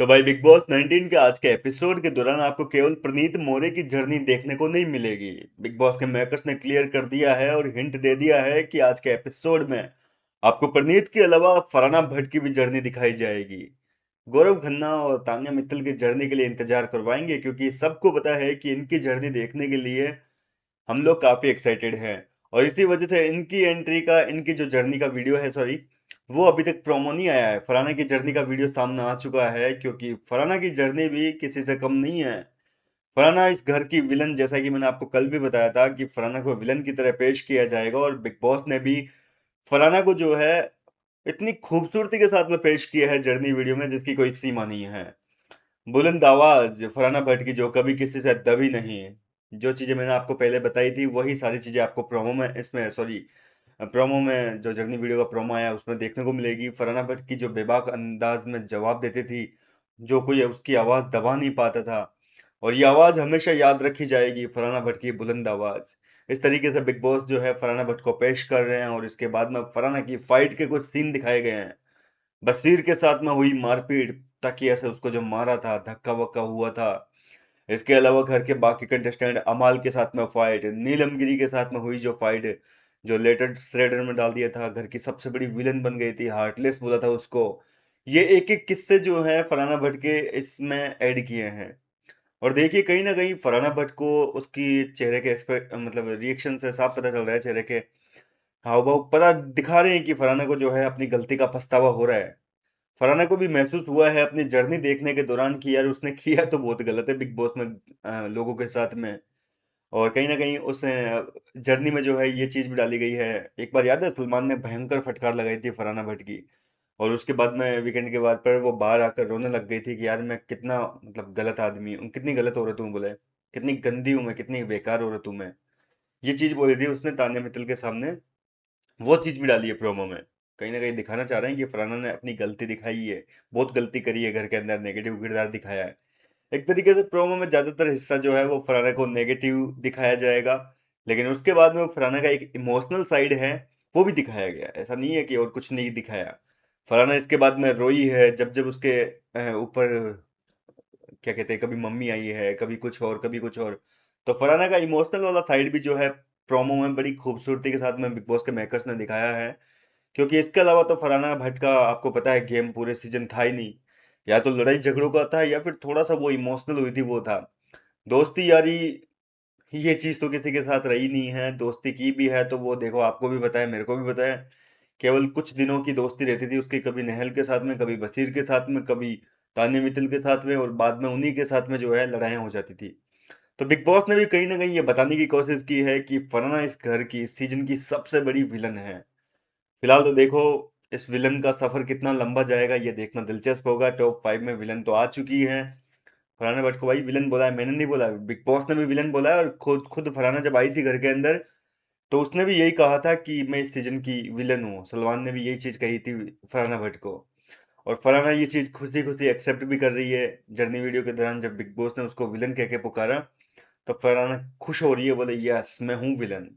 तो भाई big boss 19 के आज के एपिसोड के दौरान आपको केवल प्रणीत मोरे की जर्नी देखने को नहीं मिलेगी। बिग बॉस के मेकर्स ने क्लियर कर दिया है और हिंट दे दिया है कि आज के एपिसोड में आपको प्रणीत के अलावा फरहाना भट्ट की भी जर्नी दिखाई जाएगी। गौरव खन्ना और तान्या मित्तल की जर्नी के लिए इंतजार करवाएंगे, क्योंकि सबको पता है कि इनकी जर्नी देखने के लिए हम लोग काफी एक्साइटेड हैं। और इसी वजह से इनकी एंट्री का, इनकी जो जर्नी का वीडियो है, सॉरी, वो अभी तक प्रोमो नहीं आया है। फरहाना की जर्नी का वीडियो सामने आ चुका है, क्योंकि फरहाना की जर्नी भी किसी से कम नहीं है। फरहाना इस घर की विलन, जैसा कि मैंने आपको कल भी बताया था कि फरहाना को विलन की तरह पेश किया जाएगा, और बिग बॉस ने भी फरहाना को जो है इतनी खूबसूरती के साथ में पेश किया है जर्नी वीडियो में, जिसकी कोई सीमा नहीं है। बुलंद आवाज फरहाना भट्ट की, जो कभी किसी से दबी नहीं। जो चीजें मैंने आपको पहले बताई थी, वही सारी चीजें आपको प्रोमो में, इसमें सॉरी, प्रोमो में, जो जर्नी वीडियो का प्रोमो आया उसमें देखने को मिलेगी। फरहाना भट्ट की जो बेबाक अंदाज में जवाब देती थी, जो कोई उसकी आवाज दबा नहीं पाता था। और ये आवाज हमेशा याद रखी जाएगी, फरहाना भट्ट की बुलंद आवाज। इस तरीके से बिग बॉस जो है फरहाना भट्ट को पेश कर रहे हैं, और इसके बाद में फरहाना की फाइट के कुछ सीन दिखाए गए हैं। बशीर के साथ में हुई मारपीट, ताकि ऐसे उसको जो मारा था, धक्का वक्का हुआ था। इसके अलावा घर के बाकी कंटेस्टेंट अमाल के साथ में फाइट, नीलमगिरी के साथ में हुई जो फाइट, जो लेटर श्रेडर में डाल दिया था, घर की सबसे बड़ी विलन बन गई थी, हार्टलेस बोला था उसको। ये एक एक किस्से जो है फरहाना भट्ट के इसमें ऐड किए हैं। और देखिए, कहीं ना कहीं फरहाना भट्ट को उसकी चेहरे के मतलब रिएक्शन से साफ पता चल रहा है, चेहरे के हाव भाव पता दिखा रहे हैं कि फरहाना को जो है अपनी गलती का पछतावा हो रहा है। फरहाना को भी महसूस हुआ है अपनी जर्नी देखने के दौरान कि यार उसने किया तो बहुत गलत है बिग बॉस में, लोगों के साथ में। और कहीं ना कहीं उस जर्नी में जो है ये चीज भी डाली गई है। एक बार याद है, सलमान ने भयंकर फटकार लगाई थी फरहाना भट्ट की, और उसके बाद में वीकेंड के बाद पर वो बाहर आकर रोने लग गई थी कि यार मैं कितना, मतलब गलत आदमी हूँ, कितनी गलत औरत हूँ, बोले कितनी गंदी हूँ मैं, कितनी बेकार औरत हूँ मैं। ये चीज बोली थी उसने तान्या मित्तल के सामने। वो चीज भी डाली है प्रोमो में। कहीं ना कहीं दिखाना चाह रहे हैं कि फरहाना ने अपनी गलती दिखाई है, बहुत गलती करी है, घर के अंदर नेगेटिव किरदार दिखाया है। एक तरीके से प्रोमो में ज्यादातर हिस्सा जो है वो फरहाना को नेगेटिव दिखाया जाएगा, लेकिन उसके बाद में वो फरहाना का एक इमोशनल साइड है, वो भी दिखाया गया। ऐसा नहीं है कि और कुछ नहीं दिखाया। फरहाना इसके बाद में रोई है, जब जब उसके ऊपर, क्या कहते हैं, कभी मम्मी आई है, कभी कुछ और, कभी कुछ और। तो फरहाना का इमोशनल वाला साइड भी जो है प्रोमो में बड़ी खूबसूरती के साथ में बिग बॉस के मेकर्स ने दिखाया है। क्योंकि इसके अलावा तो फरहाना भट्ट का आपको पता है गेम पूरे सीजन था ही नहीं। या तो लड़ाई झगड़ों का था, या फिर थोड़ा सा वो इमोशनल हुई थी, वो था। दोस्ती यारी, ये चीज तो किसी के साथ रही नहीं है। दोस्ती की भी है तो वो देखो, आपको भी पता है, मेरे को भी पता है, केवल कुछ दिनों की दोस्ती रहती थी उसकी, कभी नहल के साथ में, कभी बशीर के साथ में, कभी तान्या मित्तल के साथ में, और बाद में उन्हीं के साथ में जो है लड़ाइयाँ हो जाती थी। तो बिग बॉस ने भी कहीं ना कहीं ये बताने की कोशिश की है कि फरहाना इस घर की, इस सीजन की सबसे बड़ी विलन है। फिलहाल तो देखो, इस विलन का सफर कितना लंबा जाएगा ये देखना दिलचस्प होगा। टॉप 5 में विलन तो आ चुकी है। फरहाना भट्ट को भाई विलन बोला है, मैंने नहीं बोला, बिग बॉस ने भी विलन बोला है। और खुद खुद फरहाना जब आई थी घर के अंदर, तो उसने भी यही कहा था कि मैं इस सीजन की विलन हूँ। सलमान ने भी यही चीज कही थी फरहाना भट्ट को। और फरहाना ये चीज खुशी खुशी एक्सेप्ट भी कर रही है। जर्नी वीडियो के दौरान जब बिग बॉस ने उसको विलन कह के पुकारा, तो फरहाना खुश हो रही है, बोले यस मैं हूँ विलन।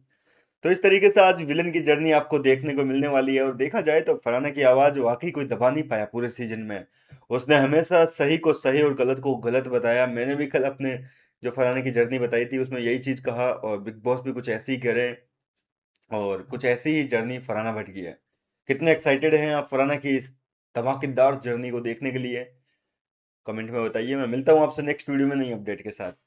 तो इस तरीके से आज विलन की जर्नी आपको देखने को मिलने वाली है। और देखा जाए तो फरहाना की आवाज वाकई कोई दबा नहीं पाया पूरे सीजन में। उसने हमेशा सही को सही और गलत को गलत बताया। मैंने भी कल अपने जो फरहाना की जर्नी बताई थी उसमें यही चीज कहा, और बिग बॉस भी कुछ ऐसे ही कह रहे हैं। और कुछ ऐसी ही जर्नी फरहाना भट्ट की है। कितने एक्साइटेड हैं आप फरहाना की इस धमाकेदार जर्नी को देखने के लिए? कमेंट में बताइए। मैं मिलता हूँ आपसे नेक्स्ट वीडियो में नई अपडेट के साथ।